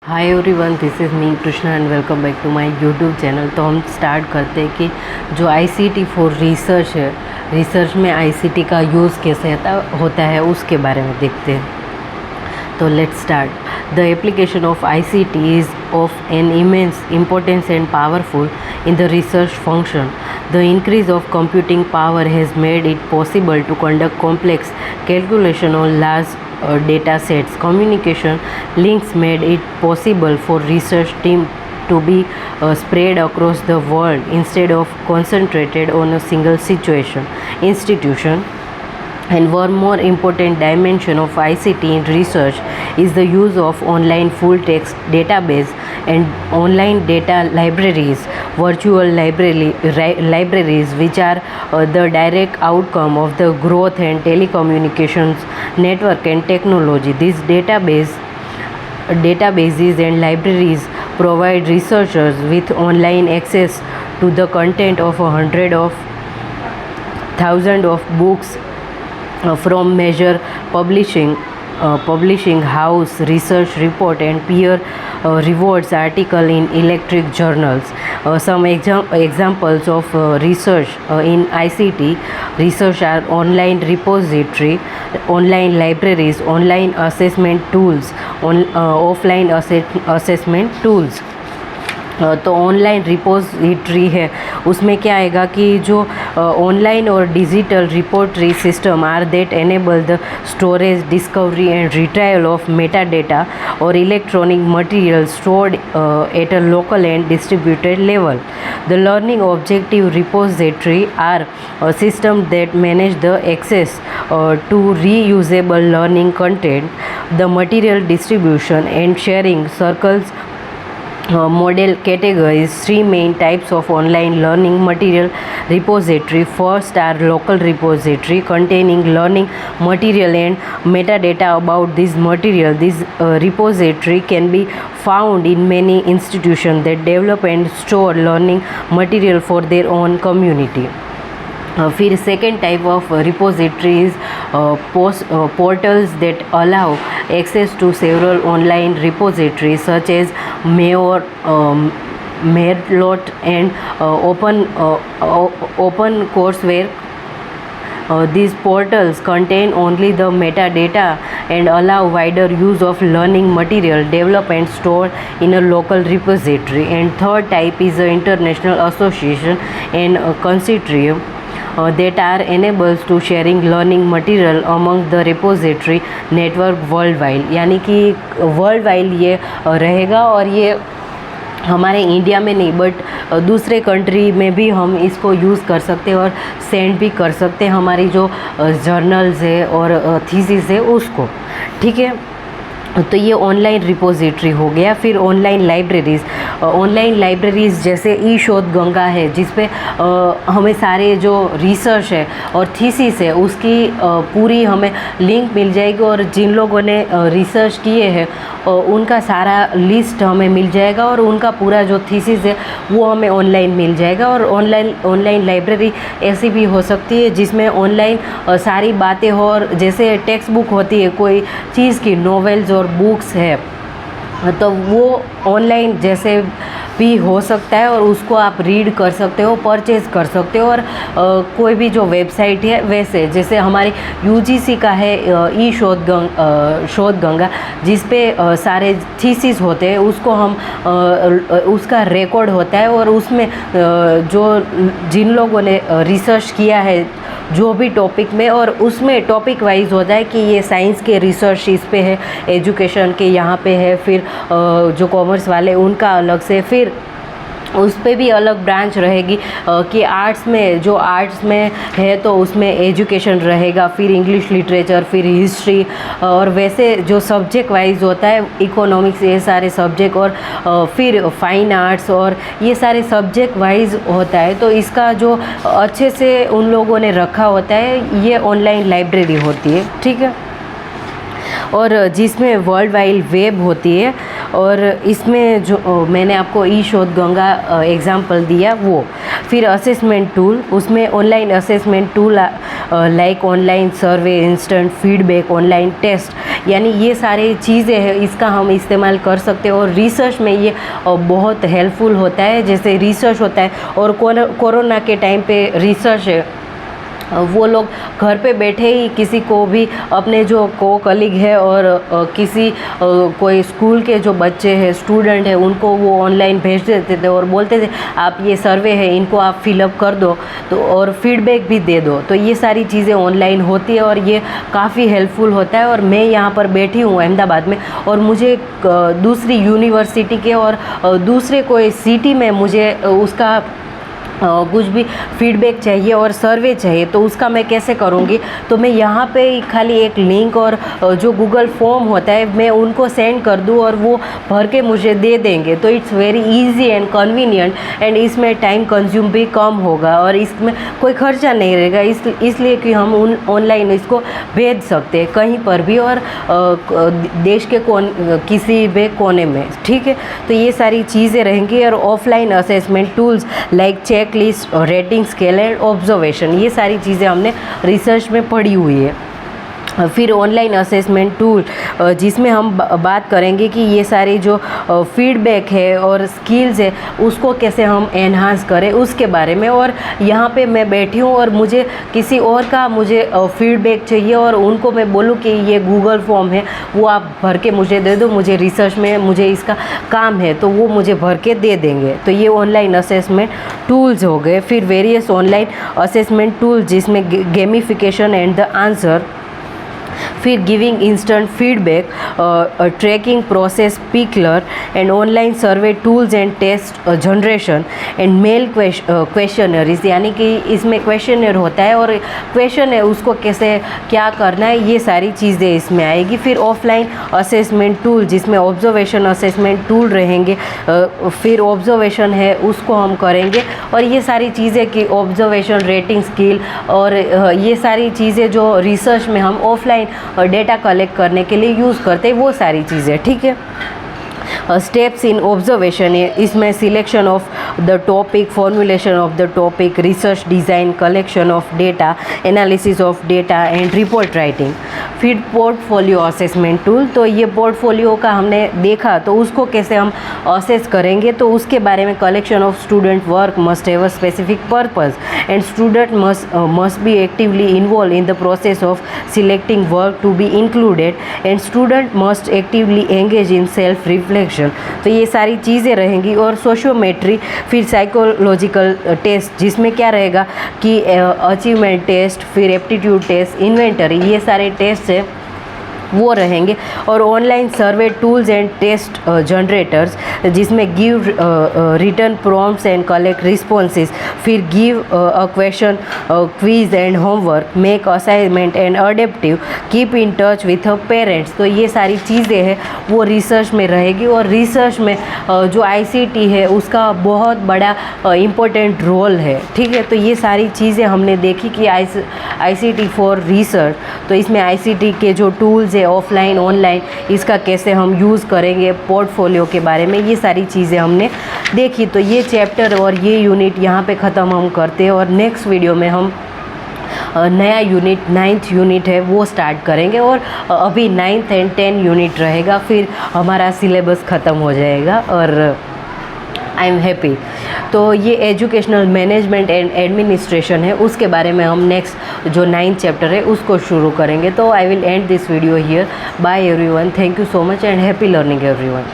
Hi everyone, this is me Krishna and welcome back to my YouTube channel. तो हम start करते हैं कि जो आईसीटी फॉर रिसर्च है, रिसर्च में आईसीटी का यूज़ कैसे होता है उसके बारे में देखते हैं। तो let's start. The application of ICT is of an immense importance and powerful in the research function. The increase of computing power has made it possible to conduct complex calculation on large data sets. Communication links made it possible for research teams to be spread across the world instead of concentrated on a single institution. And one more important dimension of ICT in research is the use of online full text database and online data libraries, virtual libraries, which are the direct outcome of the growth and telecommunications network and technology. These databases and libraries provide researchers with online access to the content of hundreds of thousands of books from major publishing house, research report and peer rewards article in electric journals. Some examples of research in ICT research are online repository, online libraries, online assessment tools, offline assessment tools. तो online repository है, उसमें क्या आएगा कि जो online और digital repository system are that enable the storage, discovery and retrieval of meta data और electronic material stored at a local and distributed level. The learning objective repository are system that manage the access to reusable learning content. The material distribution and sharing circles model categories three main types of online learning material repository. First are local repository containing learning material and metadata about this material. This repository can be found in many institutions that develop and store learning material for their own community. फिर second type of repositories portals that allow access to several online repositories such as Merlot and OpenCourseWare. These portals contain only the metadata and allow wider use of learning material developed and stored in a local repository. And third type is the international association and consortium that are enables to sharing learning material among the repository network worldwide. यानी कि world wide ये रहेगा और ये हमारे India में नहीं but दूसरे कंट्री में भी हम इसको यूज़ कर सकते हैं और सेंड भी कर सकते हैं हमारी जो जर्नल्स है और थीसिस है उसको. ठीक है, तो ये ऑनलाइन रिपोजिटरी हो गया. फिर ऑनलाइन लाइब्रेरीज़ जैसे ई शोध गंगा है, जिस पे हमें सारे जो रिसर्च है और थीसिस है उसकी पूरी हमें लिंक मिल जाएगी और जिन लोगों ने रिसर्च किए हैं उनका सारा लिस्ट हमें मिल जाएगा और उनका पूरा जो थीसिस है वो हमें ऑनलाइन मिल जाएगा. और ऑनलाइन लाइब्रेरी ऐसी भी हो सकती है जिसमें ऑनलाइन सारी बातें हो, और जैसे टेक्स्ट बुक होती है कोई चीज़ की, नॉवेल्स और बुक्स है, तो वो ऑनलाइन जैसे भी हो सकता है और उसको आप रीड कर सकते हो, परचेज़ कर सकते हो. और कोई भी जो वेबसाइट है वैसे जैसे हमारी यूजीसी का है ई शोध गंगा जिस पे सारे थीसिस होते हैं, उसको हम उसका रिकॉर्ड होता है और उसमें जो जिन लोगों ने रिसर्च किया है जो भी टॉपिक में, और उसमें टॉपिक वाइज होता है कि ये साइंस के रिसर्च इस पे है, एजुकेशन के यहाँ पे है, फिर जो कॉमर्स वाले उनका अलग से, फिर उस पे भी अलग ब्रांच रहेगी कि आर्ट्स में है तो उसमें एजुकेशन रहेगा, फिर इंग्लिश लिटरेचर, फिर हिस्ट्री, और वैसे जो सब्जेक्ट वाइज होता है इकोनॉमिक्स, ये सारे सब्जेक्ट, और फिर फाइन आर्ट्स, और ये सारे सब्जेक्ट वाइज होता है. तो इसका जो अच्छे से उन लोगों ने रखा होता है ये ऑनलाइन लाइब्रेरी होती है. ठीक है, और जिसमें वर्ल्ड वाइड वेब होती है, और इसमें जो मैंने आपको ई शोध गंगा एग्ज़ाम्पल दिया वो. फिर असेसमेंट टूल, उसमें online assessment tool like online survey, instant feedback, online test, यानी ये सारी चीज़ें हैं, इसका हम इस्तेमाल कर सकते हैं। और रिसर्च में ये बहुत हेल्पफुल होता है। जैसे रिसर्च होता है और कोरोना के टाइम पे रिसर्च है, वो लोग घर पे बैठे ही किसी को भी अपने जो कलीग है और किसी कोई स्कूल के जो बच्चे हैं, स्टूडेंट हैं, उनको वो ऑनलाइन भेज देते थे और बोलते थे आप ये सर्वे है, इनको आप फिलअप कर दो तो और फीडबैक भी दे दो। तो ये सारी चीज़ें ऑनलाइन होती है और ये काफ़ी हेल्पफुल होता है। और मैं यहाँ पर बैठी हूँ अहमदाबाद में और मुझे दूसरी यूनिवर्सिटी के और दूसरे कोई सिटी में मुझे उसका कुछ भी फीडबैक चाहिए और सर्वे चाहिए, तो उसका मैं कैसे करूँगी? तो मैं यहाँ पे खाली एक लिंक और जो गूगल फॉर्म होता है मैं उनको सेंड कर दूँ और वो भर के मुझे दे देंगे। तो it's very easy and convenient and इसमें टाइम कंज्यूम भी कम होगा और इसमें कोई खर्चा नहीं रहेगा, इसलिए कि हम ऑनलाइन इसको भेज सकते हैं कहीं पर भी और देश के किसी भी कोने में, ठीक है। तो ये सारी चीज़ें रहेंगी। और offline assessment tools like checklist, rating scale and observation, ये सारी चीज़ें हमने रिसर्च में पढ़ी हुई है। फिर ऑनलाइन असेसमेंट टूल जिसमें हम बात करेंगे कि ये सारी जो फीडबैक है और स्किल्स है उसको कैसे हम एनहांस करें उसके बारे में। और यहाँ पे मैं बैठी हूँ और मुझे किसी और का मुझे फीडबैक चाहिए और उनको मैं बोलूँ कि ये गूगल फॉर्म है, वो आप भर के मुझे दे दो, मुझे रिसर्च में मुझे इसका काम है, तो वो मुझे भर के दे देंगे। तो ये ऑनलाइन असेसमेंट टूल्स हो गए। फिर वेरियस ऑनलाइन असेसमेंट टूल्स जिसमें गेमिफिकेशन एंड द आंसर, फिर giving instant feedback, tracking process Plickers and online survey tools and test generation and mail questionnaires, यानी कि इसमें क्वेश्चनर होता है और क्वेश्चन है उसको कैसे क्या करना है, ये सारी चीज़ें इसमें आएगी। फिर ऑफलाइन असेसमेंट टूल जिसमें ऑब्जर्वेशन असेसमेंट टूल रहेंगे, फिर ऑब्जर्वेशन है उसको हम करेंगे और ये सारी चीज़ें कि ऑब्जर्वेशन, रेटिंग स्किल और ये सारी चीज़ें जो रिसर्च में हम ऑफलाइन डेटा कलेक्ट करने के लिए यूज़ करते हैं, वो सारी चीज़ें, ठीक है। स्टेप्स इन ऑब्जर्वेशन है, इसमें selection of the topic, formulation of the topic, research design, collection of data, analysis of data and report writing. फिर पोर्टफोलियो असेसमेंट टूल, तो ये पोर्टफोलियो का हमने देखा तो उसको कैसे हम असेस करेंगे, तो उसके बारे में collection of student work must have a specific purpose and student must be actively involve in the process of selecting work to be included and student must actively engage in self reflection. तो ये सारी चीज़ें रहेंगी। और sociometry, फिर psychological test जिसमें क्या रहेगा कि अचीवमेंट टेस्ट, फिर एप्टीट्यूड टेस्ट, इन्वेंटरी, ये सारे टेस्ट है वो रहेंगे। और online survey tools and test generators जिसमें give return prompts and collect responses, फिर give a question, quiz and homework, make assignment and adaptive, keep in touch with parents. तो ये सारी चीज़ें हैं वो रिसर्च में रहेगी। और रिसर्च में जो ICT है उसका बहुत बड़ा इम्पोर्टेंट रोल है, ठीक है। तो ये सारी चीज़ें हमने देखी कि ICT फॉर रिसर्च, तो इसमें ICT के जो टूल्स ऑफलाइन ऑनलाइन इसका कैसे हम यूज़ करेंगे, पोर्टफोलियो के बारे में ये सारी चीज़ें हमने देखी। तो ये चैप्टर और ये यूनिट यहाँ पे ख़त्म हम करते हैं और नेक्स्ट वीडियो में हम नया यूनिट 9th यूनिट है वो स्टार्ट करेंगे और अभी 9th एंड 10 यूनिट रहेगा, फिर हमारा सिलेबस ख़त्म हो जाएगा और आई एम हैप्पी। तो ये एजुकेशनल मैनेजमेंट एंड एडमिनिस्ट्रेशन है, उसके बारे में हम नेक्स्ट जो 9th चैप्टर है उसको शुरू करेंगे। तो I will end this video here. Bye everyone, thank you so much and happy learning everyone.